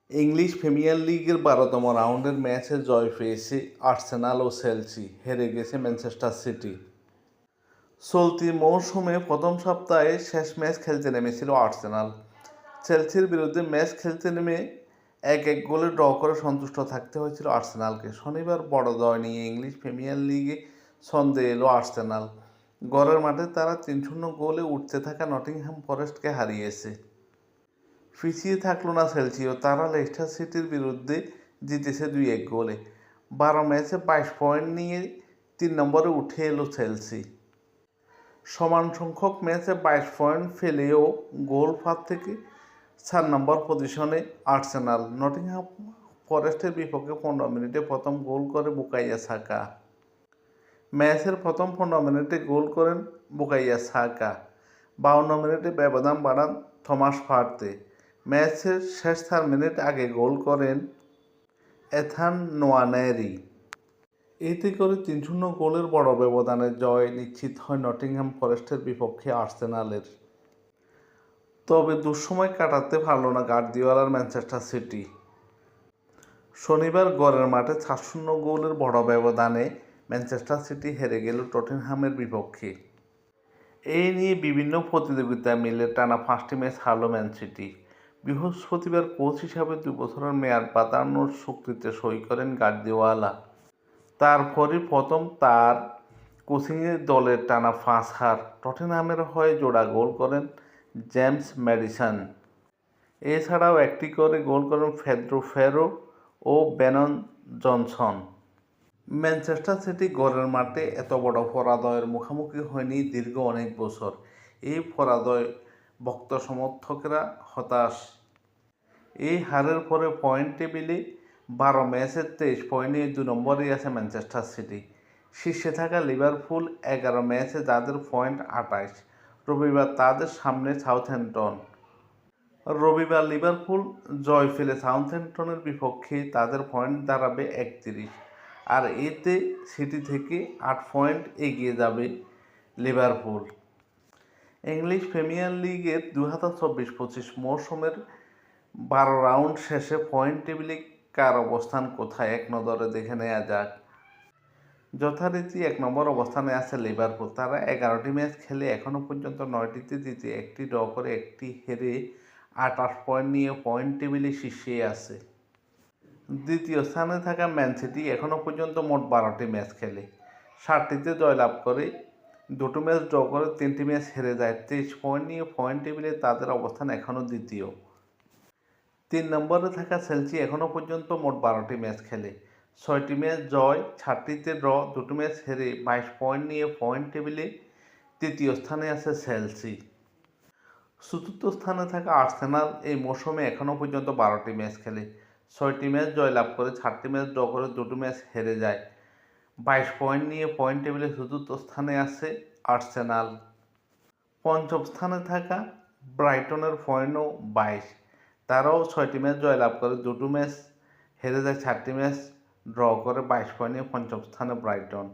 English premier লিগের ১২তম রাউন্ডের ম্যাচে জয় পেয়েছে আর্সেনাল ও চেলসি, হেরে গেছে ম্যানচেস্টার সিটি। চলতি মৌসুমে প্রথম সপ্তাহে শেষ ম্যাচ খেলতে নেমেছিল আর্সেনাল। চেলসির বিরুদ্ধে ম্যাচ খেলতে নেমে ১-১ গোলে ড্র করে সন্তুষ্ট থাকতে হয়েছিল আর্সেনালকে। শনিবার বড় জয় নিয়ে ইংলিশ প্রিমিয়ার লিগে ছন্দে এলো আর্সেনাল। ঘরের মাঠে তারা ৩-০ গোলে উঠতে থাকা নটিংহ্যাম ফরেস্টকে হারিয়েছে। পিছিয়ে থাকলো না চেলসিও, তারা লেস্টার সিটির বিরুদ্ধে জিতেছে ২-১ গোলে। ১২ ম্যাচে ২২ পয়েন্ট নিয়ে ৩ নম্বরে উঠে এলো চেলসি। সমান সংখ্যক ম্যাচে ২২ পয়েন্ট ফেলেও গোল ফাঁদ থেকে ৪ নম্বর পজিশনে আর্সেনাল। নটিংহ্যাম ফরেস্টের বিপক্ষে ১৫ মিনিটে প্রথম গোল করে বুকাইয়া সাকা। ম্যাচের প্রথম ১৫ মিনিটে গোল করেন বুকাইয়া সাকা। ৫২ মিনিটে ব্যবধান বাড়ান থমাস পার্তে। ম্যাচের শেষ ৪ মিনিট আগে গোল করেন এথান নোয়ানেরি। এতে করে ৩-০ গোলের বড় ব্যবধানে জয় নিশ্চিত হয় নটিংহ্যাম ফরেস্টের বিপক্ষে আর্সেনালের। তবে দুঃসময় কাটাতে পারল না গার্দিওলার ম্যানচেস্টার সিটি। শনিবার ঘরের মাঠে ৪-০ গোলের বড় ব্যবধানে ম্যানচেস্টার সিটি হেরে গেল টটেনহামের বিপক্ষে। এই নিয়ে বিভিন্ন প্রতিযোগিতায় মিলে টানা ৫টি ম্যাচ হারল ম্যান সিটি। বৃহস্পতিবার কোচ হিসাবে ২ বছরের মেয়াদ বাড়ানোর চুক্তিতে সই করেন গার্দিওলা। তারপরই প্রথম তার কোচিংয়ে দলের টানা ৫ হার। টটেনহামের হয়ে জোড়া গোল করেন জেমস ম্যাডিসন। এছাড়াও একটি করে গোল করেন পেদ্রো ফেরো ও বেনন জনসন। ম্যানচেস্টার সিটি ঘরের মাঠে এত বড় পরাজয়ের মুখোমুখি হয়নি দীর্ঘ অনেক বছর। এই পরাজয় ভক্ত সমর্থকেরা হতাশ। এই হারের পরে পয়েন্ট টেবিলে ১২ ম্যাচে ২৩ পয়েন্ট নিয়ে ২ নম্বরেই আছে ম্যানচেস্টার সিটি। শীর্ষে থাকা লিভারপুল ১১ ম্যাচে যাদের পয়েন্ট ২৮। রবিবার তাদের সামনে সাউথহ্যাম্পটন। রবিবার লিভারপুল জয় পেলে সাউথহ্যাম্পটনের বিপক্ষে তাদের পয়েন্ট দাঁড়াবে ৩১, আর এতে সিটি থেকে ৮ পয়েন্ট এগিয়ে যাবে লিভারপুল। ইংলিশ প্রিমিয়ার লিগের ২০২৪-২৫ মৌসুমের ১২ রাউন্ড শেষে পয়েন্ট টেবিলে কার অবস্থান কোথায় এক নজরে দেখে নেওয়া যাক। যথারীতি ১ নম্বর অবস্থানে আছে লিভারপুল। তারা ১১টি ম্যাচ খেলে এখনও পর্যন্ত ৯টিতে জিতে, ১টি ড্র করে ১টি হেরে ২৮ পয়েন্ট নিয়ে পয়েন্ট টেবিলে শীর্ষে আছে। দ্বিতীয় স্থানে থাকা ম্যান সিটি এখনও পর্যন্ত মোট ১২টি ম্যাচ খেলে, ৭টিতে জয়লাভ করে, ২টি ম্যাচ ড্র করে ৩টি ম্যাচ হেরে যায়। ২৩ পয়েন্ট নিয়ে পয়েন্ট টেবিলে তাদের অবস্থান এখনও দ্বিতীয়। ৩ নম্বরে থাকা চেলসি এখনও পর্যন্ত মোট ১২টি ম্যাচ খেলে, ৬টি ম্যাচ জয়, ৭টিতে ড্র, ২টি ম্যাচ হেরে ২২ পয়েন্ট নিয়ে পয়েন্ট টেবিলে তৃতীয় স্থানে আছে চেলসি। চতুর্থ স্থানে থাকা আর্সেনাল এই মৌসুমে এখনও পর্যন্ত ১২টি ম্যাচ খেলে, ৬টি ম্যাচ জয়লাভ করে, ৭টি ম্যাচ ড্র করে, ২টি ম্যাচ হেরে যায়। ২২ পয়েন্ট নিয়ে পয়েন্ট টেবিলে চতুর্থ স্থানে আছে আর্সেনাল। পঞ্চম স্থানে থাকা ব্রাইটনের পয়েন্টও ২২। তারাও ৬টি ম্যাচ জয়লাভ করে, ২টি ম্যাচ হেরে যায়, ৪টি ম্যাচ ড্র করে। ২২ পয়েন্ট নিয়ে পঞ্চম স্থানে ব্রাইটন।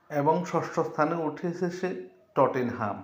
এবং ষষ্ঠ স্থানে উঠে এসেছে টটেনহাম।